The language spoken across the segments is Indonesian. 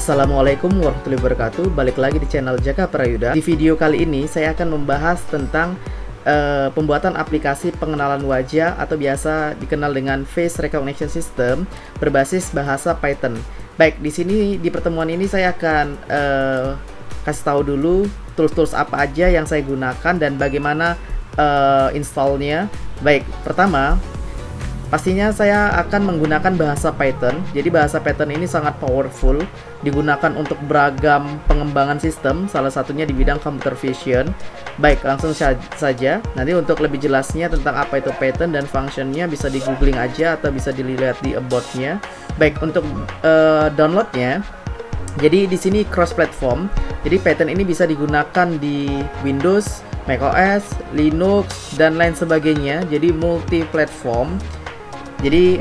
Assalamualaikum warahmatullahi wabarakatuh. Balik lagi di channel Jaka Prayuda. Di video kali ini saya akan membahas tentang pembuatan aplikasi pengenalan wajah atau biasa dikenal dengan Face Recognition System berbasis bahasa Python. Baik, di sini di pertemuan ini saya akan kasih tahu dulu tools-tools apa aja yang saya gunakan dan bagaimana installnya. Baik, pertama pastinya saya akan menggunakan bahasa Python. Jadi bahasa Python ini sangat powerful, digunakan untuk beragam pengembangan sistem, salah satunya di bidang computer vision. Baik, langsung saja. Nanti untuk lebih jelasnya tentang apa itu Python dan functionnya bisa di googling aja atau bisa dilihat di about-nya. Baik, untuk downloadnya, jadi di sini cross platform. Jadi Python ini bisa digunakan di Windows, macOS, Linux dan lain sebagainya. Jadi multi platform. Jadi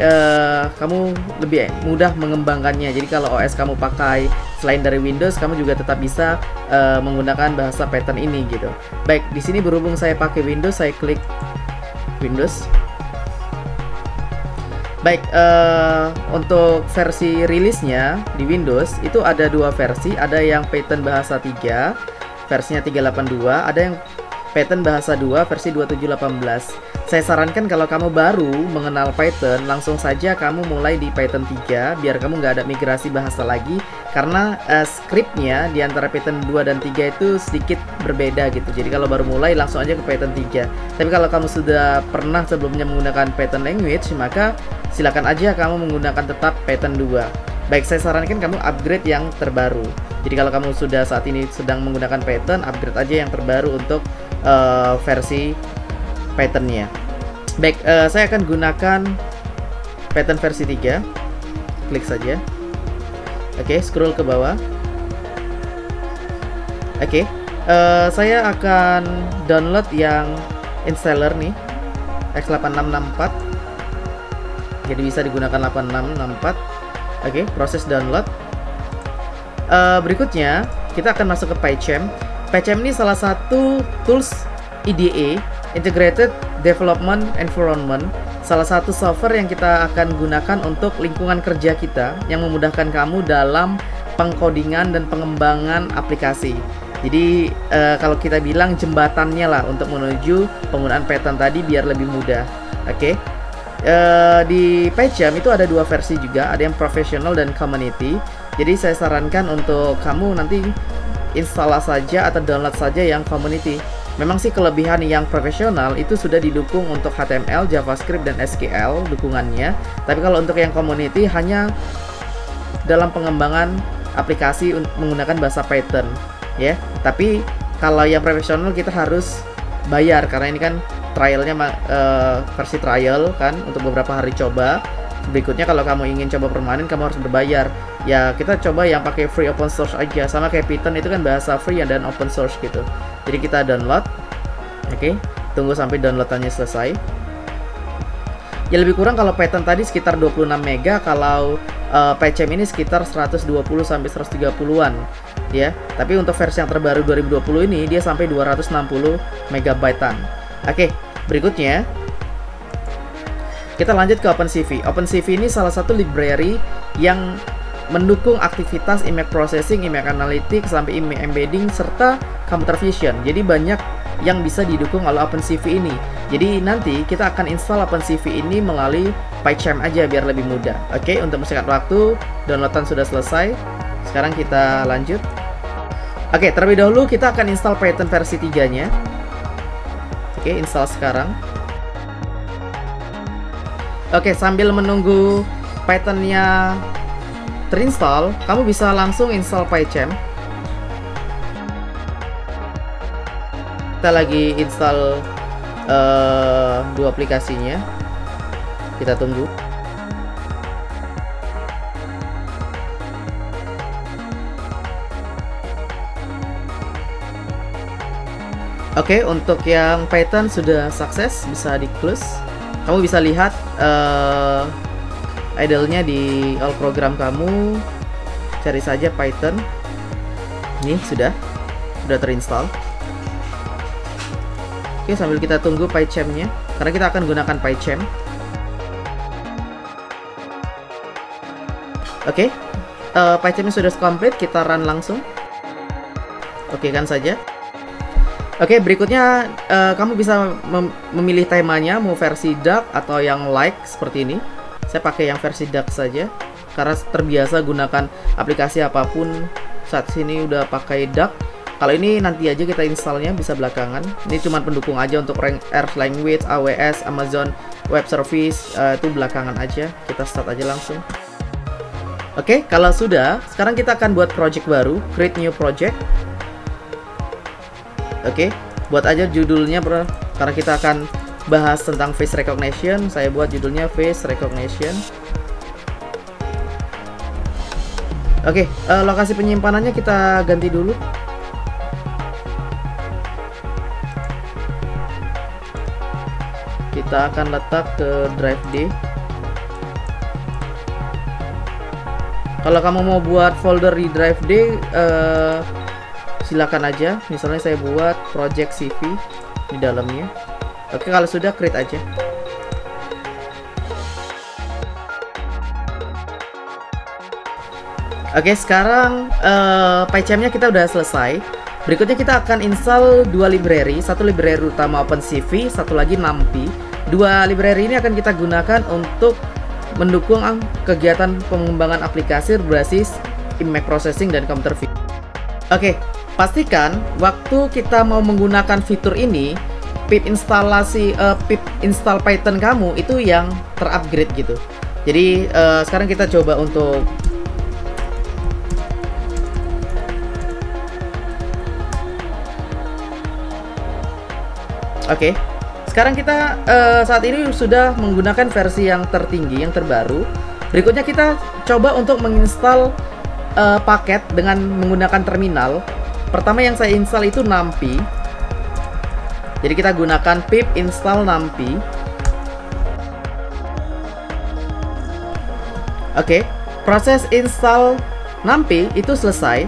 kamu lebih mudah mengembangkannya. Jadi kalau OS kamu pakai selain dari Windows, kamu juga tetap bisa menggunakan bahasa Python ini gitu. Baik, di sini berhubung saya pakai Windows, saya klik Windows. Baik, untuk versi rilisnya di Windows itu ada dua versi. Ada yang Python bahasa 3, versinya 382. Ada yang Python bahasa 2 versi 2718. Saya sarankan kalau kamu baru mengenal Python, langsung saja kamu mulai di Python 3 biar kamu nggak ada migrasi bahasa lagi, karena scriptnya di antara Python 2 dan 3 itu sedikit berbeda gitu. Jadi kalau baru mulai langsung aja ke Python 3. Tapi kalau kamu sudah pernah sebelumnya menggunakan Python language, maka silakan aja kamu menggunakan tetap Python 2. Baik, saya sarankan kamu upgrade yang terbaru. Jadi kalau kamu sudah saat ini sedang menggunakan Python, upgrade aja yang terbaru untuk versi Python-nya. Baik, saya akan gunakan Python versi 3. Klik saja. Oke, scroll ke bawah. Oke, saya akan download yang installer nih, x8664. Jadi bisa digunakan 8664. Oke, proses download. Berikutnya kita akan masuk ke PyCharm. PyCharm ini salah satu tools IDE, Integrated Development Environment, salah satu software yang kita akan gunakan untuk lingkungan kerja kita yang memudahkan kamu dalam pengkodingan dan pengembangan aplikasi. Jadi kalau kita bilang jembatannya lah untuk menuju penggunaan Python tadi biar lebih mudah. Oke. Di PyCharm itu ada dua versi juga, ada yang professional dan community. Jadi saya sarankan untuk kamu nanti install saja atau download saja yang community. Memang sih kelebihan yang profesional itu sudah didukung untuk HTML, JavaScript, dan SQL dukungannya. Tapi kalau untuk yang community hanya dalam pengembangan aplikasi menggunakan bahasa Python, ya. Tapi kalau yang profesional kita harus bayar karena ini kan trialnya versi trial kan untuk beberapa hari coba. Berikutnya kalau kamu ingin coba permanen kamu harus berbayar. Ya kita coba yang pakai free open source aja, sama kayak Python itu kan bahasa free dan open source gitu. Jadi kita download. Oke, tunggu sampai downloadannya selesai. Ya lebih kurang kalau Python tadi sekitar 26 mega, kalau PyCharm ini sekitar 120 sampai 130-an ya. Tapi untuk versi yang terbaru 2020 ini dia sampai 260 megabytean. Oke, berikutnya kita lanjut ke OpenCV. OpenCV ini salah satu library yang mendukung aktivitas image processing, image analytics, sampai image embedding, serta computer vision. Jadi banyak yang bisa didukung oleh OpenCV ini. Jadi nanti kita akan install OpenCV ini melalui PyCharm aja biar lebih mudah. Oke, untuk mempersingkat waktu, downloadan sudah selesai. Sekarang kita lanjut. Oke, terlebih dahulu kita akan install Python versi 3-nya. Oke, install sekarang. Oke, sambil menunggu Python-nya terinstall, kamu bisa langsung install PyCharm. Kita lagi install dua aplikasinya. Kita tunggu. Oke, untuk yang Python sudah sukses, bisa di close. Kamu bisa lihat idle-nya di all program kamu. Cari saja Python. Ini sudah terinstall. Oke, sambil kita tunggu PyCharm-nya, karena kita akan gunakan PyCharm. Oke, PyCharm-nya sudah complete, kita run langsung. Oke kan saja. Oke, berikutnya kamu bisa memilih temanya, mau versi dark atau yang light seperti ini. Saya pakai yang versi dark saja karena terbiasa gunakan aplikasi apapun saat sini udah pakai dark. Kalau ini nanti aja kita installnya, bisa belakangan. Ini cuma pendukung aja untuk Earth Language, AWS, Amazon Web Service, itu belakangan aja. Kita start aja langsung. Oke, kalau sudah, sekarang kita akan buat project baru, create new project. Oke, buat aja judulnya bro, karena kita akan bahas tentang face recognition. Saya buat judulnya face recognition. Oke, lokasi penyimpanannya kita ganti dulu. Kita akan letak ke drive D. Kalau kamu mau buat folder di drive D, silakan aja. Misalnya saya buat project CV di dalamnya. Oke, kalau sudah create aja. Oke, sekarang PyCharm-nya kita udah selesai. Berikutnya kita akan install dua library, satu library utama OpenCV, satu lagi NumPy. Dua library ini akan kita gunakan untuk mendukung kegiatan pengembangan aplikasi berbasis image processing dan computer vision. Oke, pastikan waktu kita mau menggunakan fitur ini, pip install Python kamu itu yang terupgrade gitu. Jadi sekarang kita coba untuk Oke, sekarang kita saat ini sudah menggunakan versi yang tertinggi, yang terbaru. Berikutnya kita coba untuk menginstal paket dengan menggunakan terminal. Pertama yang saya install itu NumPy. Jadi kita gunakan pip install NumPy. Oke, proses install NumPy itu selesai.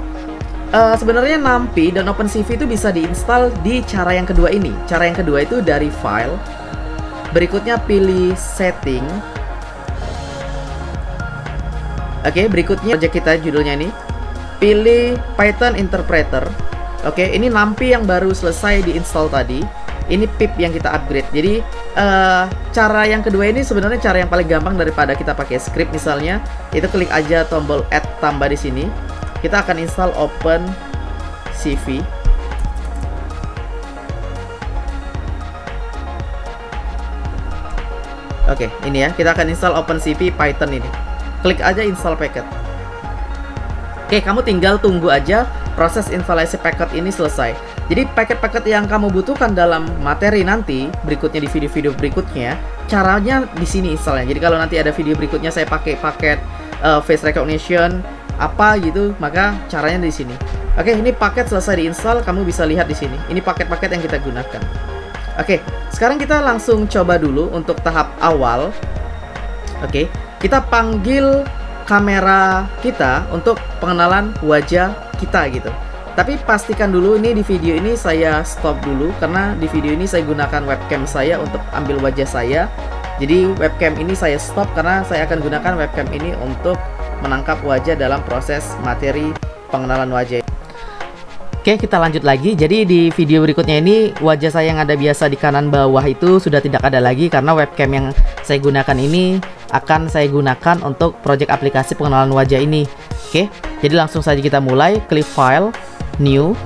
Sebenarnya NumPy dan OpenCV itu bisa diinstal di cara yang kedua ini. Cara yang kedua itu dari file. Berikutnya pilih setting. Oke, berikutnya project kita judulnya ini. Pilih Python Interpreter. Oke, ini NumPy yang baru selesai diinstal tadi. Ini pip yang kita upgrade. Jadi cara yang kedua ini sebenarnya cara yang paling gampang daripada kita pakai script misalnya. Itu klik aja tombol add tambah di sini. Kita akan install OpenCV. Oke, ini ya, kita akan install OpenCV Python ini. Klik aja install packet. Oke, kamu tinggal tunggu aja proses instalasi packet ini selesai. Jadi paket-paket yang kamu butuhkan dalam materi nanti berikutnya di video-video berikutnya, caranya di sini installnya. Jadi kalau nanti ada video berikutnya saya pakai paket face recognition apa gitu, maka caranya di sini. Oke, ini paket selesai diinstal, kamu bisa lihat di sini. Ini paket-paket yang kita gunakan. Oke, sekarang kita langsung coba dulu untuk tahap awal. Oke, kita panggil kamera kita untuk pengenalan wajah kita gitu. Tapi pastikan dulu ini di video ini saya stop dulu karena di video ini saya gunakan webcam saya untuk ambil wajah saya. Jadi webcam ini saya stop karena saya akan gunakan webcam ini untuk menangkap wajah dalam proses materi pengenalan wajah. Oke, kita lanjut lagi. Jadi di video berikutnya ini wajah saya yang ada biasa di kanan bawah itu sudah tidak ada lagi karena webcam yang saya gunakan ini akan saya gunakan untuk project aplikasi pengenalan wajah ini. Oke, jadi langsung saja kita mulai. Klik file, new,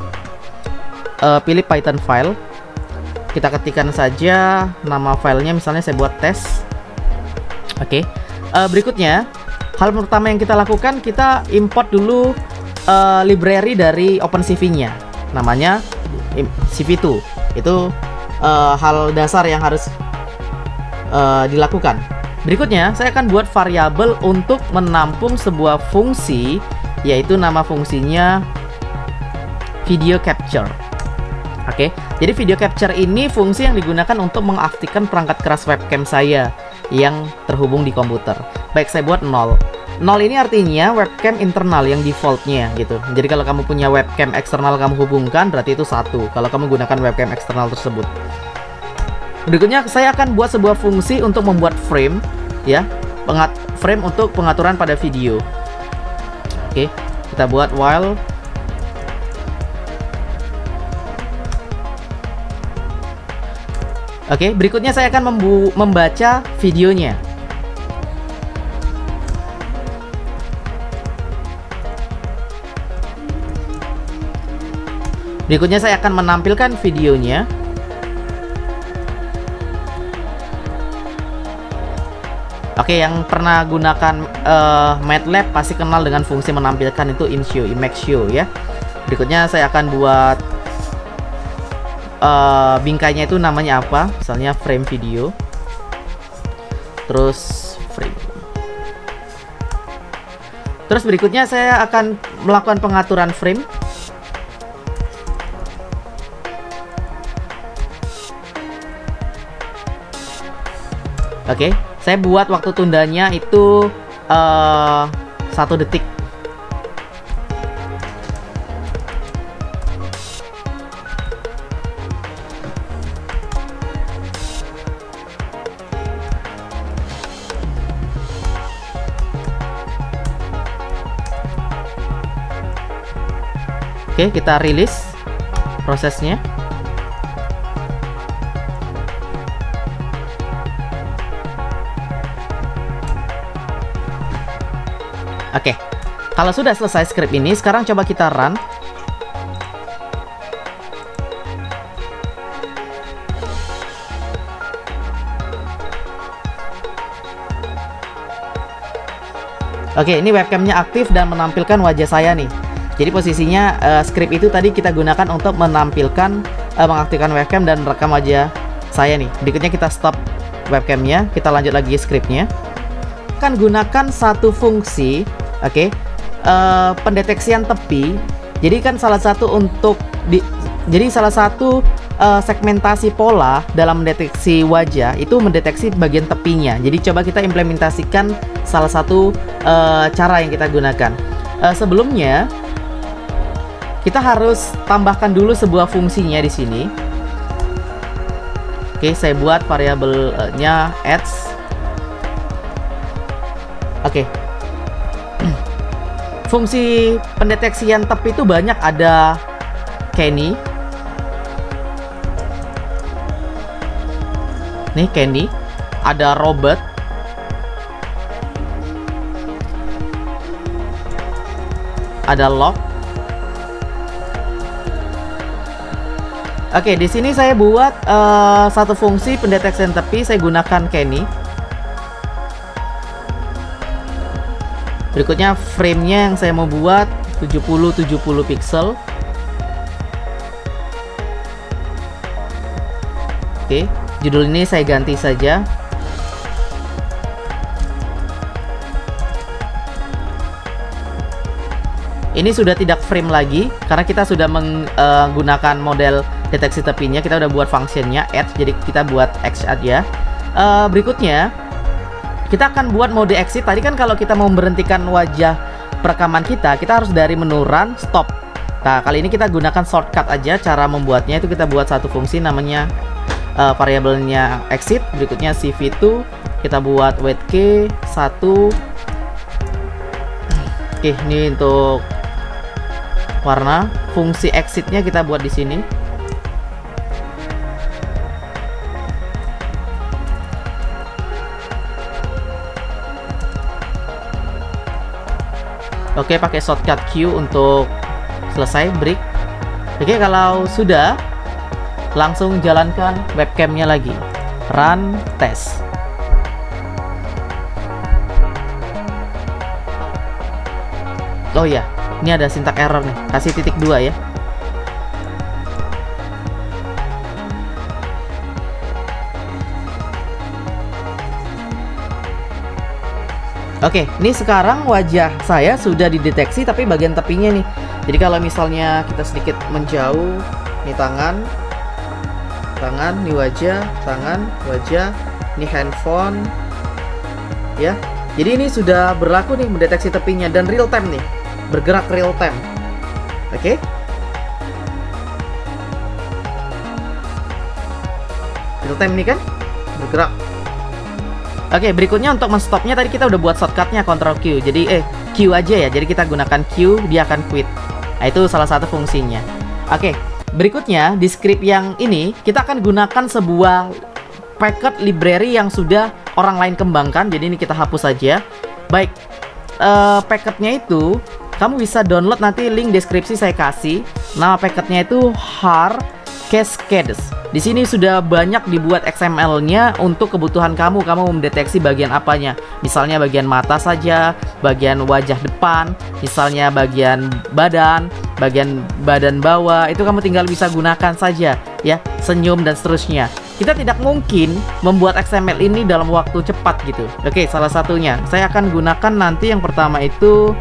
pilih Python file. Kita ketikkan saja nama filenya, misalnya saya buat tes. Oke, berikutnya hal pertama yang kita lakukan, kita import dulu library dari OpenCV-nya, namanya CV2. Itu hal dasar yang harus dilakukan. Berikutnya, saya akan buat variabel untuk menampung sebuah fungsi, yaitu nama fungsinya video capture. Oke, jadi video capture ini fungsi yang digunakan untuk mengaktifkan perangkat keras webcam saya yang terhubung di komputer. Baik, saya buat 0. 0 ini artinya webcam internal yang defaultnya gitu. Jadi kalau kamu punya webcam eksternal kamu hubungkan, berarti itu 1 kalau kamu gunakan webcam eksternal tersebut. Berikutnya saya akan buat sebuah fungsi untuk membuat frame ya, frame untuk pengaturan pada video. Oke, kita buat while. Oke, berikutnya saya akan membaca videonya. Berikutnya saya akan menampilkan videonya. Oke, yang pernah gunakan MATLAB pasti kenal dengan fungsi menampilkan itu InShow, Image Show ya. Berikutnya saya akan buat bingkainya itu namanya apa? Misalnya frame video. Terus frame. Terus berikutnya saya akan melakukan pengaturan frame. Oke, saya buat waktu tundanya itu 1 detik. Oke, kita rilis prosesnya. Oke, kalau sudah selesai script ini, sekarang coba kita run. Oke, ini webcamnya aktif dan menampilkan wajah saya nih. Jadi posisinya script itu tadi kita gunakan untuk menampilkan, mengaktifkan webcam dan merekam wajah saya nih. Berikutnya kita stop webcamnya, kita lanjut lagi scriptnya. Akan gunakan satu fungsi. Oke, pendeteksian tepi. Jadi kan salah satu segmentasi pola dalam mendeteksi wajah itu mendeteksi bagian tepinya. Jadi coba kita implementasikan salah satu cara yang kita gunakan. Sebelumnya kita harus tambahkan dulu sebuah fungsinya di sini. Oke, saya buat variabelnya edge. Oke. Fungsi pendeteksian tepi itu banyak, ada Kenny. Nih Kenny, ada Robert. Ada Log. Oke, di sini saya buat satu fungsi pendeteksian tepi, saya gunakan Kenny. Berikutnya frame-nya yang saya mau buat 70 pixel. Oke, judul ini saya ganti saja. Ini sudah tidak frame lagi karena kita sudah menggunakan model deteksi tepinya. Kita udah buat functionnya edge, jadi kita buat edge aja. Berikutnya kita akan buat mode exit. Tadi kan kalau kita mau memberhentikan wajah perekaman kita harus dari menu run stop. Nah, kali ini kita gunakan shortcut aja. Cara membuatnya itu kita buat satu fungsi namanya variabelnya exit. Berikutnya CV2, kita buat weight k 1. Oke, ini untuk warna. Fungsi exitnya kita buat di sini. Oke, pakai shortcut Q untuk selesai break. Oke, kalau sudah, langsung jalankan webcamnya lagi. Run test. Oh ya, ini ada syntax error nih. Kasih titik 2 ya. Oke, ini sekarang wajah saya sudah dideteksi tapi bagian tepinya nih. Jadi kalau misalnya kita sedikit menjauh, ini tangan, ini wajah, tangan, wajah, ini handphone, ya. Jadi ini sudah berlaku nih mendeteksi tepinya dan real time nih, bergerak real time. Oke. Real time nih kan, bergerak. Oke, berikutnya untuk menstopnya tadi kita udah buat shortcutnya Ctrl Q. Jadi queue aja ya. Jadi kita gunakan queue, dia akan quit. Nah, itu salah satu fungsinya. Oke, berikutnya di script yang ini kita akan gunakan sebuah packet library yang sudah orang lain kembangkan. Jadi ini kita hapus saja. Baik, packetnya itu kamu bisa download, nanti link deskripsi saya kasih. Nama packetnya itu HAR Cascades. Di sini sudah banyak dibuat XML-nya untuk kebutuhan kamu. Kamu mendeteksi bagian apanya? Misalnya bagian mata saja, bagian wajah depan, misalnya bagian badan bawah. Itu kamu tinggal bisa gunakan saja ya, senyum dan seterusnya. Kita tidak mungkin membuat XML ini dalam waktu cepat gitu. Oke, salah satunya saya akan gunakan nanti yang pertama itu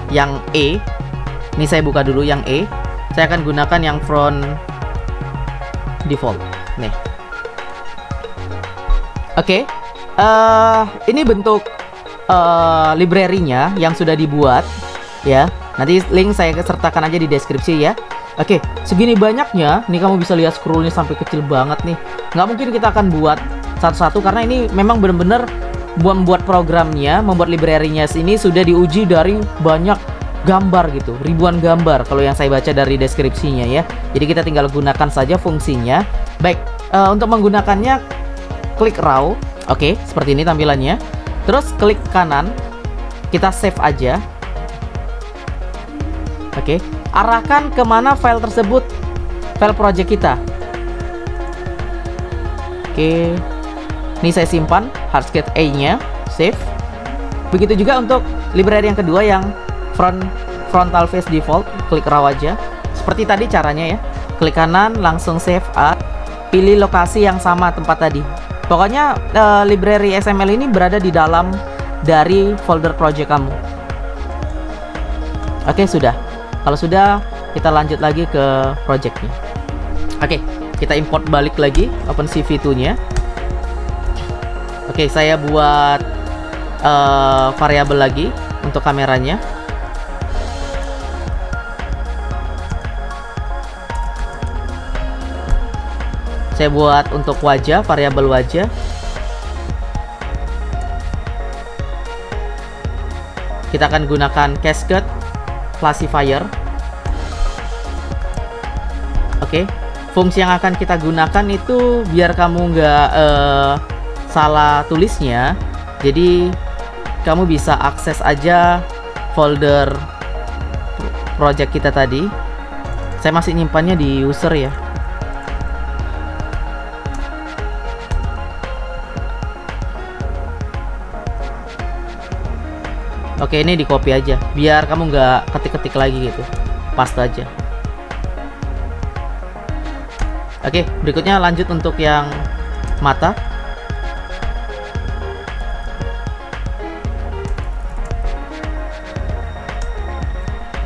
yang E. Ini saya buka dulu yang E. Saya akan gunakan yang front default. Nih. Oke. Ini bentuk library-nya yang sudah dibuat ya. Nanti link saya sertakan aja di deskripsi ya. Oke, segini banyaknya. Nih kamu bisa lihat scrollnya sampai kecil banget nih. Nggak mungkin kita akan buat satu-satu karena ini memang benar-benar membuat programnya, membuat library-nya ini sudah diuji dari banyak gambar gitu, ribuan gambar kalau yang saya baca dari deskripsinya ya. Jadi kita tinggal gunakan saja fungsinya. Baik, untuk menggunakannya klik raw. Oke, seperti ini tampilannya. Terus klik kanan, kita save aja. Oke, arahkan kemana file tersebut, file project kita. Oke, ini saya simpan Hardscape A-nya, save. Begitu juga untuk library yang kedua yang frontal face default, klik raw aja. Seperti tadi caranya ya. Klik kanan, langsung save as. Pilih lokasi yang sama tempat tadi. Pokoknya library XML ini berada di dalam dari folder project kamu. Oke, sudah. Kalau sudah, kita lanjut lagi ke projectnya. Oke, kita import balik lagi OpenCV2-nya. Oke, saya buat variabel lagi untuk kameranya. Saya buat untuk wajah, variabel wajah. Kita akan gunakan cascade classifier. Oke, fungsi yang akan kita gunakan itu biar kamu nggak salah tulisnya. Jadi kamu bisa akses aja folder project kita tadi. Saya masih nyimpannya di user ya. Oke, ini di copy aja biar kamu nggak ketik-ketik lagi gitu, paste aja. Oke, berikutnya lanjut untuk yang mata.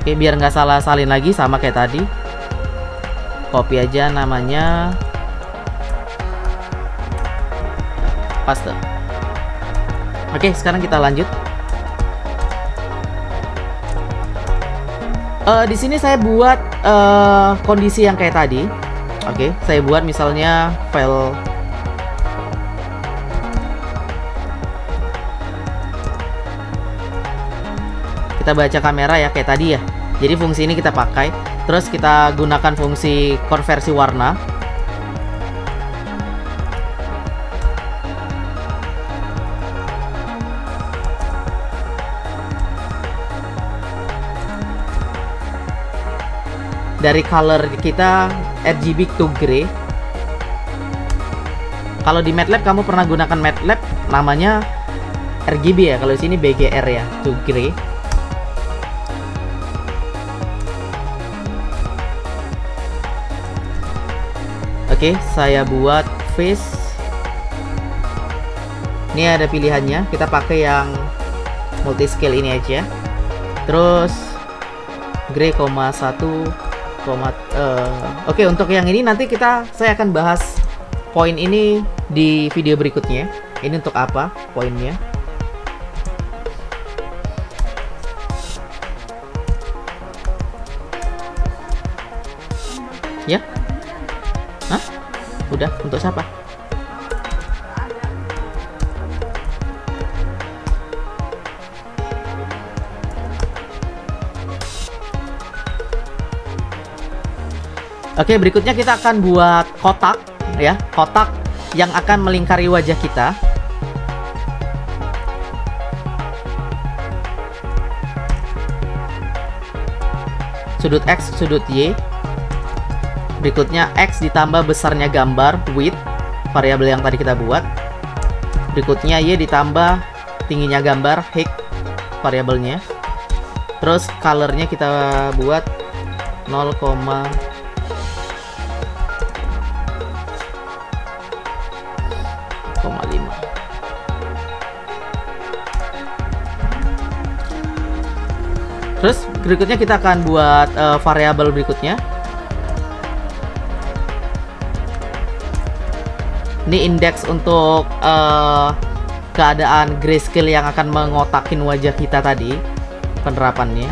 Oke, biar nggak salah salin lagi sama kayak tadi, copy aja namanya, paste. Oke, sekarang kita lanjut. Di sini saya buat kondisi yang kayak tadi. Oke, saya buat misalnya file kita baca kamera ya kayak tadi ya. Jadi fungsi ini kita pakai. Terus kita gunakan fungsi konversi warna. Dari color kita RGB to gray. Kalau di MATLAB kamu pernah gunakan MATLAB namanya RGB ya. Kalau di sini BGR ya, to gray. Oke, saya buat face. Ini ada pilihannya. Kita pakai yang multiscale ini aja. Terus gray, 1. Oke, untuk yang ini nanti saya akan bahas poin ini di video berikutnya. Ini untuk apa poinnya? Ya? Hah? Udah, untuk siapa? Oke, berikutnya kita akan buat kotak ya, kotak yang akan melingkari wajah kita. Sudut X, sudut Y. Berikutnya X ditambah besarnya gambar, width, variabel yang tadi kita buat. Berikutnya Y ditambah tingginya gambar, height, variabelnya. Terus colornya kita buat 0,5. Terus berikutnya kita akan buat variabel berikutnya. Ini indeks untuk keadaan grayscale yang akan mengotakin wajah kita tadi, penerapannya.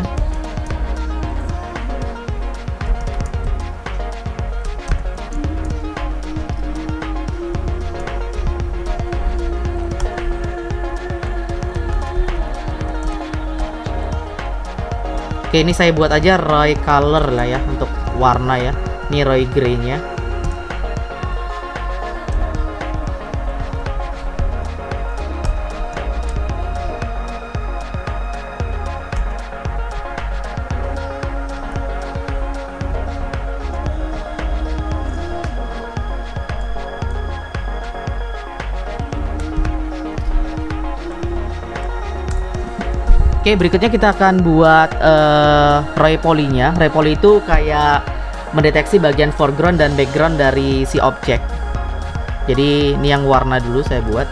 Oke, ini saya buat aja Roy color lah ya untuk warna ya. Ini Roy gray-nya. Oke, berikutnya kita akan buat Roy poly-nya. Roy poly itu kayak mendeteksi bagian foreground dan background dari si objek. Jadi ini yang warna dulu saya buat.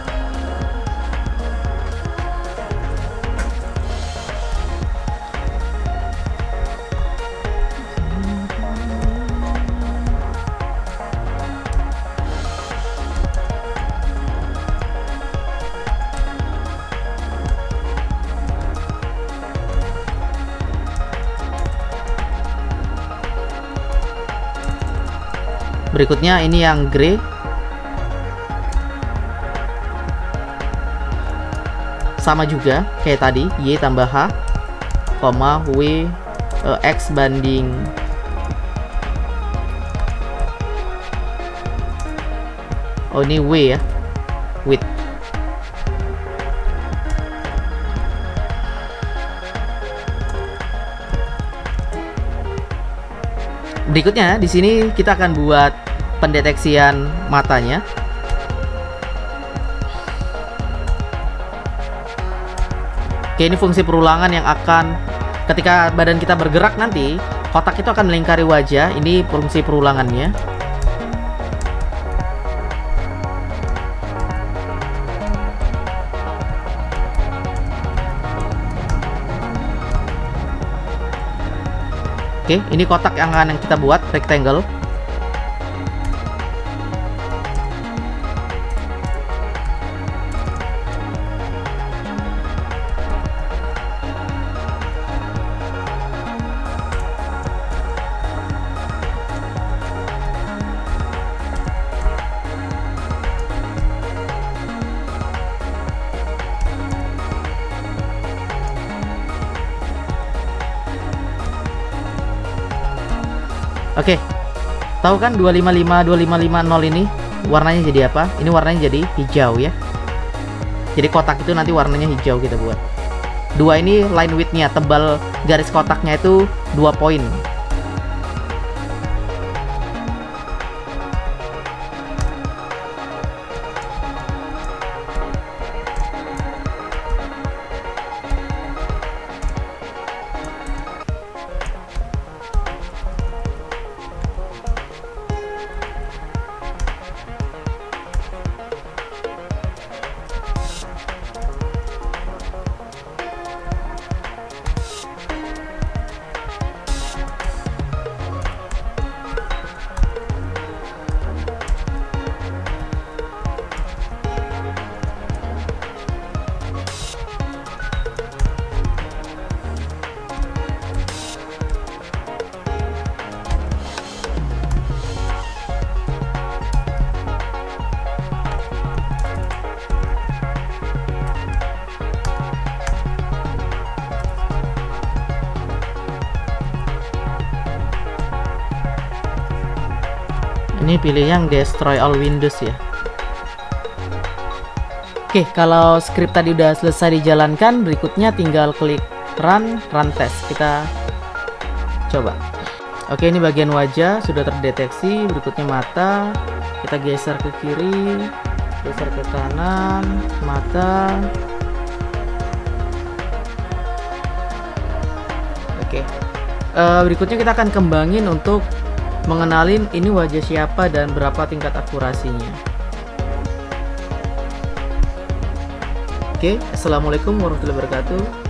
Berikutnya ini yang grey. Sama juga kayak tadi, Y tambah H, koma W X banding ini W ya, width. Berikutnya di sini kita akan buat pendeteksian matanya. Oke, ini fungsi perulangan yang akan ketika badan kita bergerak nanti, kotak itu akan melingkari wajah. Ini fungsi perulangannya. Oke, ini kotak yang akan kita buat, rectangle. Oke, tahu kan 255 2550 ini warnanya jadi apa? Ini warnanya jadi hijau ya. Jadi kotak itu nanti warnanya hijau kita buat. 2 ini line width-nya, tebal garis kotaknya itu 2 poin. Ini pilih yang destroy all windows ya. Oke, kalau script tadi udah selesai dijalankan, berikutnya tinggal klik run test. Kita coba. Oke, ini bagian wajah sudah terdeteksi. Berikutnya mata, kita geser ke kiri, geser ke kanan, mata. Oke, berikutnya kita akan kembangin untuk mengenalin ini wajah siapa dan berapa tingkat akurasinya. Oke, assalamualaikum warahmatullahi wabarakatuh.